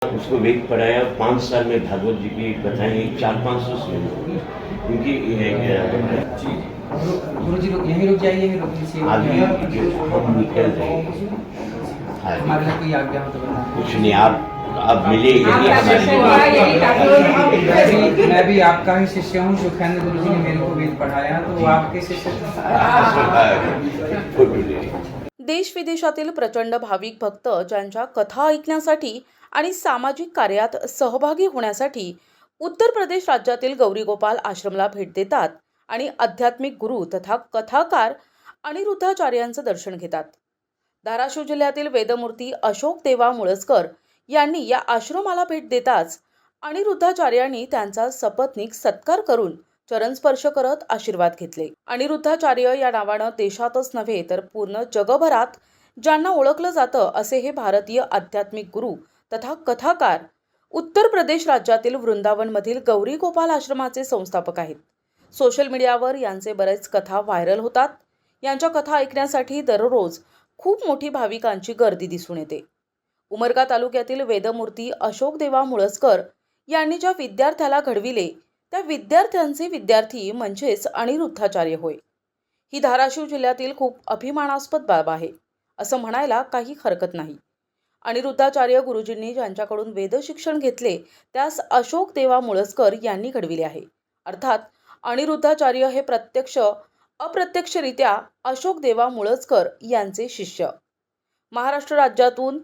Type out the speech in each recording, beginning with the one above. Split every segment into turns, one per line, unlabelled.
उसको वेद पढ़ाया, 5 साल में भागवत जी की कथाएं 400-500 सुनी क्योंकि
गुरु जी यहीं रुक जाइए, यहीं रुक लीजिए।
अभी जो हम निकल रहे हैं
हमारे लिए कोई आज्ञा हो तो बताएं।
कुछ नहीं, आप मिले यही
मैं भी आपका ही शिष्य हूँ। सुखेंद्र गुरु जी ने मेरे को वेद पढ़ाया, तो वो आपके शिष्य
देश विदेशातील प्रचंड भाविक भक्त ज्यांच्या कथा ऐकण्यासाठी आणि सामाजिक कार्यात सहभागी होण्यासाठी उत्तर प्रदेश राज्यातील गौरीगोपाल आश्रमला भेट देतात आणि आध्यात्मिक गुरु तथा कथाकार अनिरुद्धाचार्यांचं दर्शन घेतात. धाराशिव जिल्ह्यातील वेदमूर्ती अशोक देवा मुळजकर यांनी या आश्रमाला भेट देताच अनिरुद्धाचार्यांनी त्यांचा सपत्नीक सत्कार करून चरणस्पर्श करत आशीर्वाद घेतले. अनिरुद्धाचार्य या नावानं देशातच नव्हे तर पूर्ण जगभरात ज्यांना ओळखलं जातं असे हे भारतीय आध्यात्मिक गुरु तथा कथाकार उत्तर प्रदेश राज्यातील वृंदावनमधील गौरी गोपाल आश्रमाचे संस्थापक आहेत. सोशल मीडियावर यांचे बरेच कथा व्हायरल होतात. यांच्या कथा ऐकण्यासाठी दररोज खूप मोठी भाविकांची गर्दी दिसून येते. उमरगा तालुक्यातील वेदमूर्ती अशोक देवा मुळजकर यांनी ज्या विद्यार्थ्याला घडविले त्या विद्यार्थ्यांचे विद्यार्थी म्हणजेच अनिरुद्धाचार्य होय. ही धाराशिव जिल्ह्यातील खूप अभिमानास्पद बाब आहे असं म्हणायला काही हरकत नाही. अनिरुद्धाचार्य गुरुजींनी ज्यांच्याकडून वेद शिक्षण घेतले त्यास अशोक देवा मुळजकर यांनी घडविले आहे. अर्थात अनिरुद्धाचार्य हे प्रत्यक्ष अप्रत्यक्षरित्या अशोक देवा मुळजकर यांचे शिष्य. महाराष्ट्र राज्यातून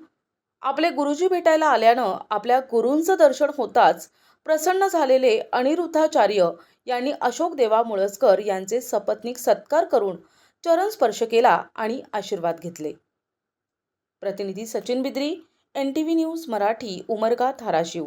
आपले गुरुजी भेटायला आल्यानं आपल्या गुरूंचं दर्शन होताच प्रसन्न झालेले अनिरुद्धाचार्य यांनी अशोक देवा मुळजकर यांचे सपत्नीक सत्कार करून चरण स्पर्श केला आणि आशीर्वाद घेतले. प्रतिनिधी सचिन बिद्री, NTV न्यूज मराठी, उमरगा, धाराशिव.